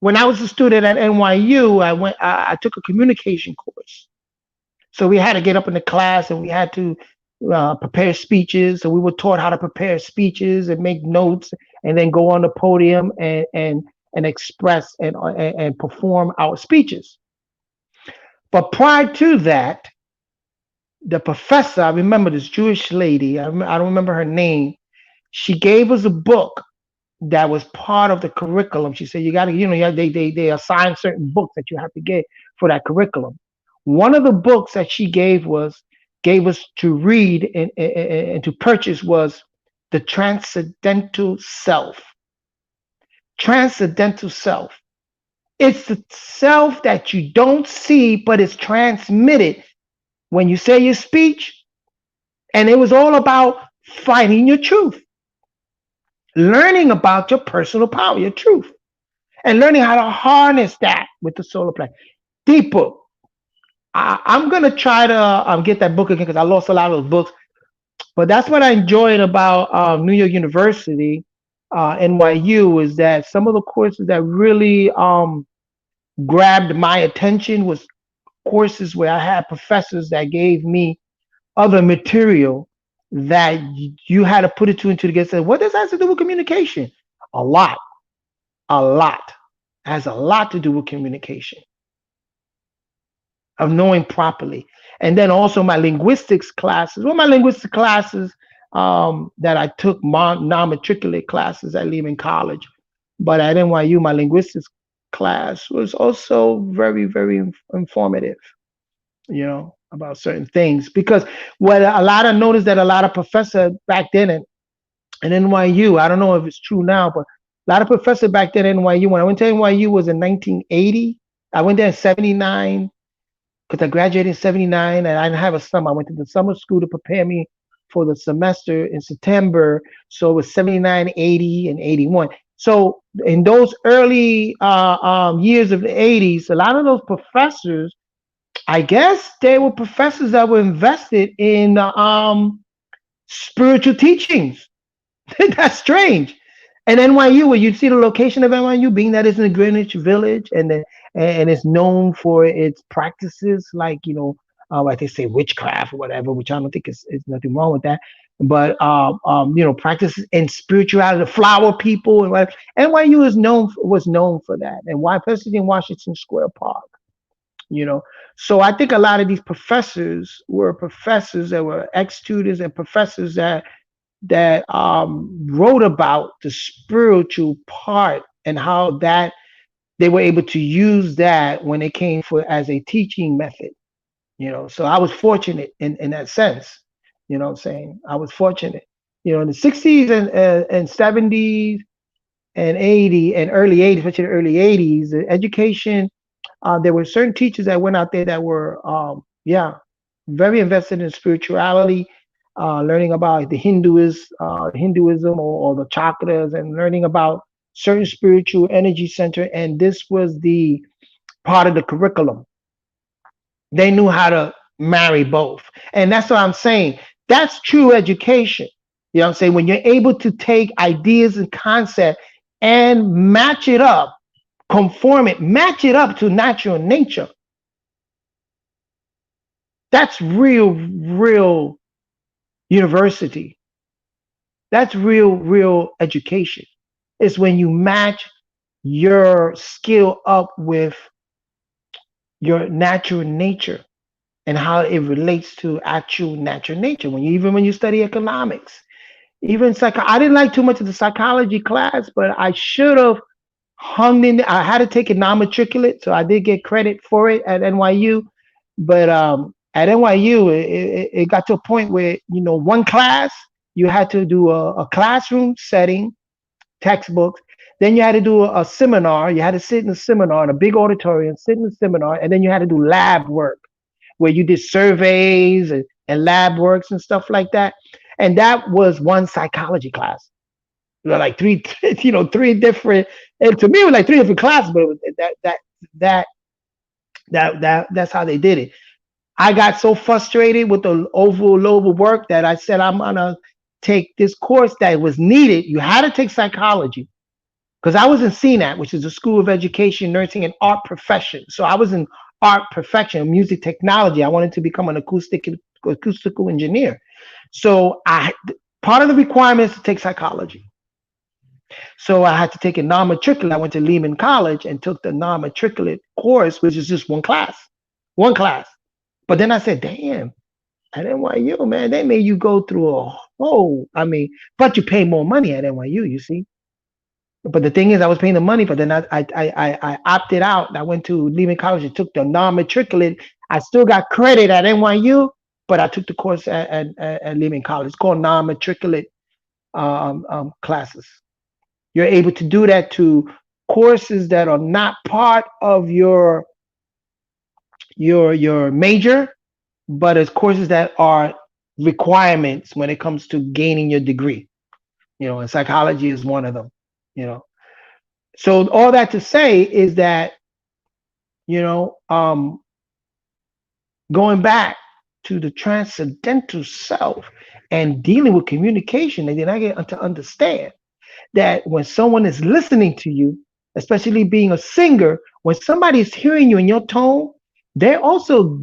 When I was a student at NYU, I took a communication course. So we had to get up in the class and we had to prepare speeches. So we were taught how to prepare speeches and make notes, and then go on the podium and express and perform our speeches. But prior to that, the professor, I remember this Jewish lady, I don't remember her name. She gave us a book that was part of the curriculum. She said, you got to, they assign certain books that you have to get for that curriculum. One of the books that she gave us to read and to purchase was The Transcendental Self. Transcendental Self. It's the self that you don't see, but it's transmitted when you say your speech. And it was all about finding your truth, learning about your personal power, your truth, and learning how to harness that with the solar plane. Deep book. I'm gonna try to get that book again because I lost a lot of those books. But that's what I enjoyed about New York University, NYU, is that some of the courses that really grabbed my attention was courses where I had professors that gave me other material that you had to put it two and two together. What does that have to do with communication? A lot, a lot. It has a lot to do with communication, of knowing properly. And then also my linguistics classes. Well, my linguistics classes that I took non-matriculate classes at Lehman College, but at NYU, my linguistics class was also very, very informative. About certain things, because what a lot of noticed that a lot of professors back then in NYU, I don't know if it's true now, but a lot of professors back then at NYU, when I went to NYU was in 1980. I went there in 79 because I graduated in 79 and I didn't have a summer. I went to the summer school to prepare me for the semester in September. So it was 79, 80, and 81. So in those early years of the 80s, a lot of those professors, I guess they were professors that were invested in spiritual teachings. That's strange. And NYU, where you see the location of NYU, being that it's in Greenwich Village, and it's known for its practices, like like they say witchcraft or whatever, which I don't think is nothing wrong with that. But practices in spirituality, the flower people, and what NYU was known for that, and why, especially in Washington Square Park. So I think a lot of these professors were professors that were ex-students and professors that wrote about the spiritual part and how that they were able to use that when it came for as a teaching method. So I was fortunate in that sense. You know what I'm saying? I was fortunate. In the 60s and 70s and 80 and early 80s, especially the early 80s, the education, there were certain teachers that went out there that were, very invested in spirituality, learning about the Hinduism or the chakras, and learning about certain spiritual energy center. And this was the part of the curriculum. They knew how to marry both. And that's what I'm saying. That's true education. You know what I'm saying? When you're able to take ideas and concept and match it up, conform it, match it up to natural nature. That's real university. That's real education. It's when you match your skill up with your natural nature and how it relates to actual natural nature. When you study economics, even I didn't like too much of the psychology class, but I should have hung in there. I had to take it non-matriculate, so I did get credit for it at NYU. But at NYU, it got to a point where one class you had to do a classroom setting, textbooks. Then you had to do a seminar. You had to sit in a seminar in a big auditorium, sit in the seminar, and then you had to do lab work where you did surveys and lab works and stuff like that. And that was one psychology class. like three, three different, and to me it was like three different classes, but it was that that's how they did it. I got so frustrated with the overload of work that I said I'm gonna take this course that was needed. You had to take psychology because I was in CNAT, which is the School of Education, Nursing, and Art Profession. So I was in art profession, music technology. I wanted to become an acoustical engineer. So I part of the requirements to take psychology. So I had to take a non-matriculate. I went to Lehman College and took the non-matriculate course, which is just one class. But then I said, damn, at NYU, man, they made you go through a whole, I mean, but you pay more money at NYU, you see. But the thing is, I was paying the money, but then I opted out. I went to Lehman College and took the non-matriculate. I still got credit at NYU, but I took the course at Lehman College. It's called non-matriculate classes. You're able to do that to courses that are not part of your major, but as courses that are requirements when it comes to gaining your degree. And psychology is one of them. You know, so all that to say is that you know, um, going back to the transcendental self and dealing with communication, and then I get to understand that when someone is listening to you, especially being a singer, when somebody's hearing you in your tone, they're also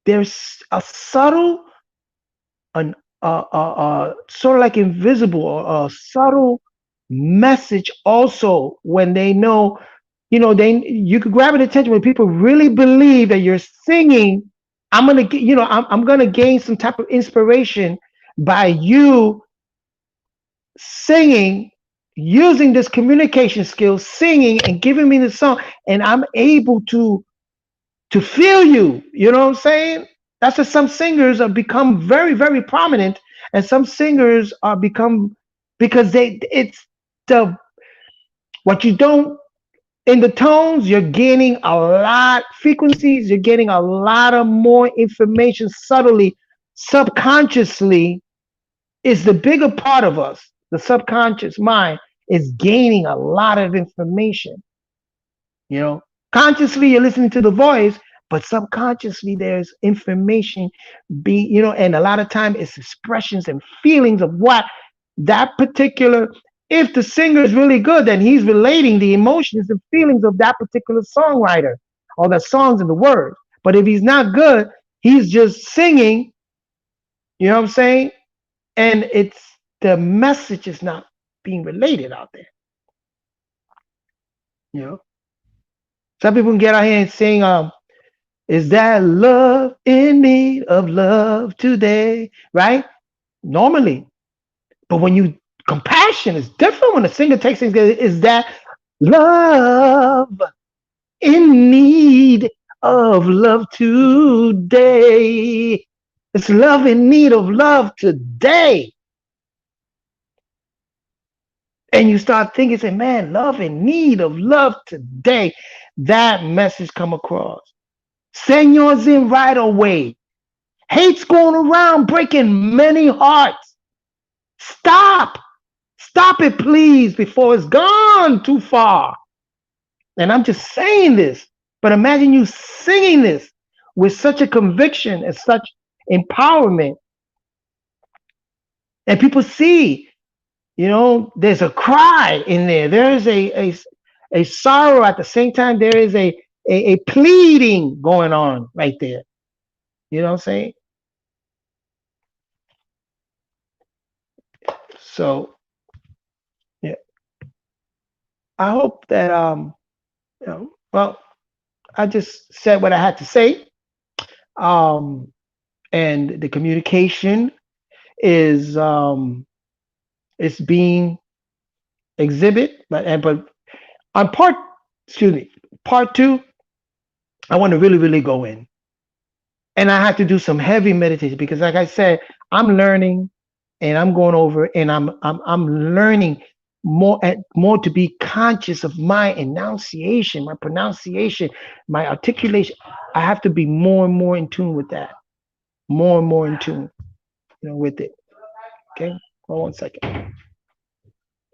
there's a subtle, an sort of like invisible or a subtle message also when they know, they you could grab an attention when people really believe that you're singing. I'm gonna get, I'm gonna gain some type of inspiration by you singing, using this communication skill, singing and giving me the song, and I'm able to feel you. You know what I'm saying? That's why some singers have become very, very prominent, and some singers are become because it's the what you don't in the tones, you're gaining a lot frequencies, you're getting a lot of more information subtly, subconsciously is the bigger part of us. The subconscious mind is gaining a lot of information. Consciously you're listening to the voice, but subconsciously there's information and a lot of time it's expressions and feelings of what that particular, if the singer is really good, then he's relating the emotions and feelings of that particular songwriter or the songs and the words. But if he's not good, he's just singing, you know what I'm saying? And it's the message is not being related out there. You know, some people can get out here and sing, is that love in need of love today? Right? Normally. But when you compassion is different when a singer takes things, is that love in need of love today? It's love in need of love today. And you start thinking, say, man, love in need of love today. That message come across. Send yours in right away. Hate's going around breaking many hearts. Stop. Stop it, please, before it's gone too far. And I'm just saying this, but imagine you singing this with such a conviction and such empowerment. And people see, there's a cry in there. There is a sorrow at the same time. There is a pleading going on right there. You know what I'm saying? So, yeah, I hope that well, I just said what I had to say. Um, and the communication is it's being exhibit, but on part two, I want to really, really go in. And I have to do some heavy meditation because, like I said, I'm learning and I'm going over and I'm learning more and more to be conscious of my enunciation, my pronunciation, my articulation. I have to be more and more in tune with that, more and more in tune, with it. Okay, hold on 1 second.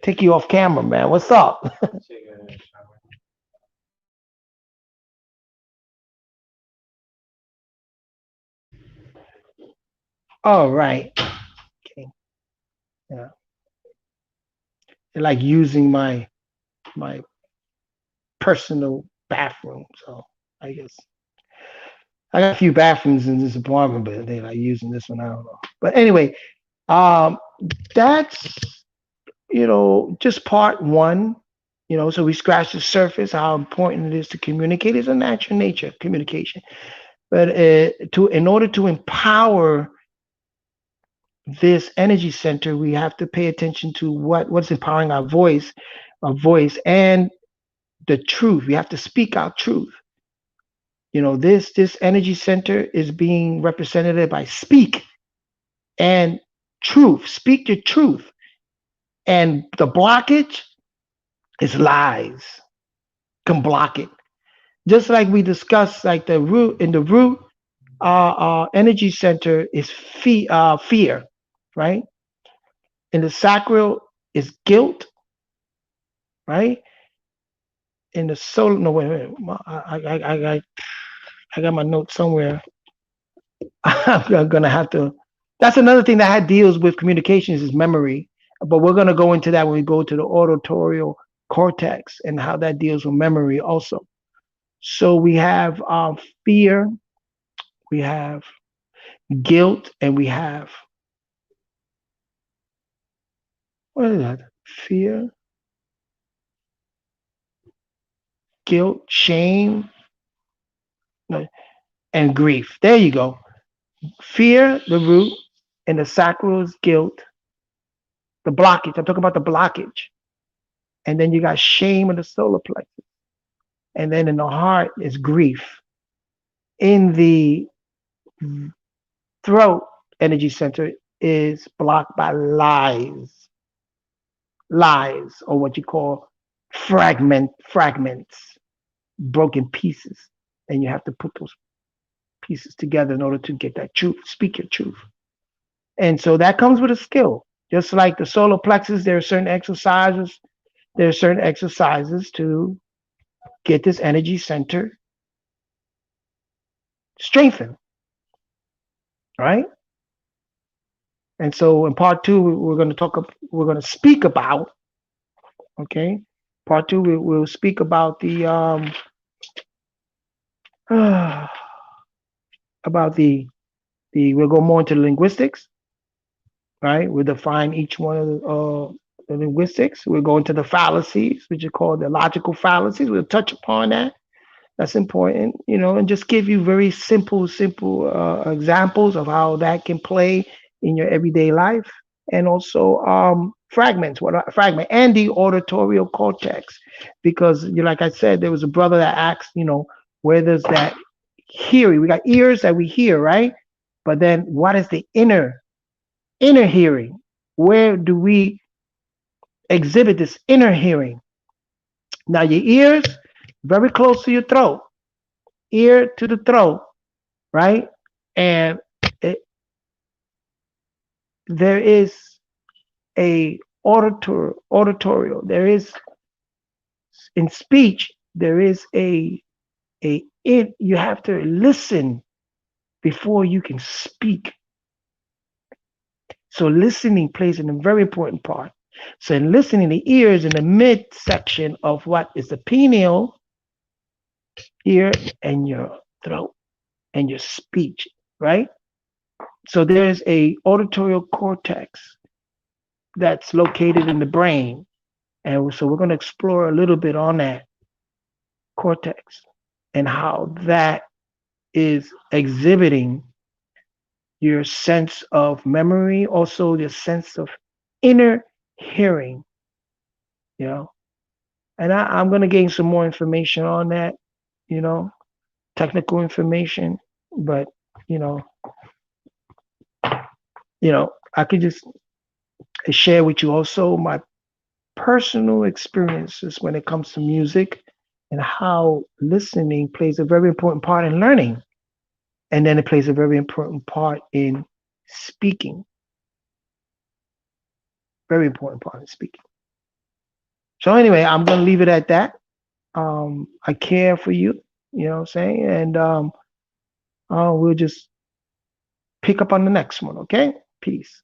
take you off camera, man. What's up? All right. Okay. Yeah. They like using my personal bathroom. So I guess I got a few bathrooms in this apartment, but they like using this one. I don't know. But anyway, um, that's just part one. So we scratched the surface how important it is to communicate. It's a natural nature of communication, but to in order to empower this energy center, we have to pay attention to what's empowering our voice, and the truth. We have to speak our truth. This energy center is being represented by speak and truth. Speak your truth, and the blockage is lies. Can block it. Just like we discussed, like the root energy center is fear, right? In the sacral is guilt, right? In the soul, no, wait, wait. I got my notes somewhere. I'm gonna have to. That's another thing that deals with communications is memory, but we're gonna go into that when we go to the auditory cortex and how that deals with memory also. So we have fear, we have guilt, and we have what is that? Fear, guilt, shame, no, and grief. There you go. Fear, the root, and the sacral is guilt, the blockage. I'm talking about the blockage. And then you got shame in the solar plexus. And then in the heart is grief. In the throat energy center is blocked by lies, or what you call fragments, broken pieces. And you have to put those pieces together in order to get that truth, speak your truth. And so that comes with a skill. Just like the solar plexus, there are certain exercises. There are certain exercises to get this energy center strengthened, right? And so in part two, we're going to we're going to speak about, okay? Part two, we'll speak about about we'll go more into linguistics, right? We'll define each one of the linguistics. We'll go into the fallacies, which are called the logical fallacies. We'll touch upon that. That's important, and just give you very simple examples of how that can play in your everyday life. And also fragments, what are fragment, and the auditory cortex, because like I said, there was a brother that asked, where does that hearing? We got ears that we hear, right? But then what is the inner hearing? Where do we exhibit this inner hearing? Now your ears very close to your throat, ear to the throat, right? And it, there is a auditorial. There is in speech. There is you have to listen before you can speak. So listening plays a very important part. So in listening, the ears in the midsection of what is the pineal, ear, and your throat and your speech, right? So there's a auditory cortex that's located in the brain. And so we're going to explore a little bit on that cortex and how that is exhibiting your sense of memory, also your sense of inner hearing, you know. And I'm going to gain some more information on that, you know, technical information, but you know, I could just share with you also my personal experiences when it comes to music and how listening plays a very important part in learning. And then it plays a very important part in speaking. Very important part in speaking. So anyway, I'm gonna leave it at that. I care for you, you know what I'm saying? And we'll just pick up on the next one, okay? Peace.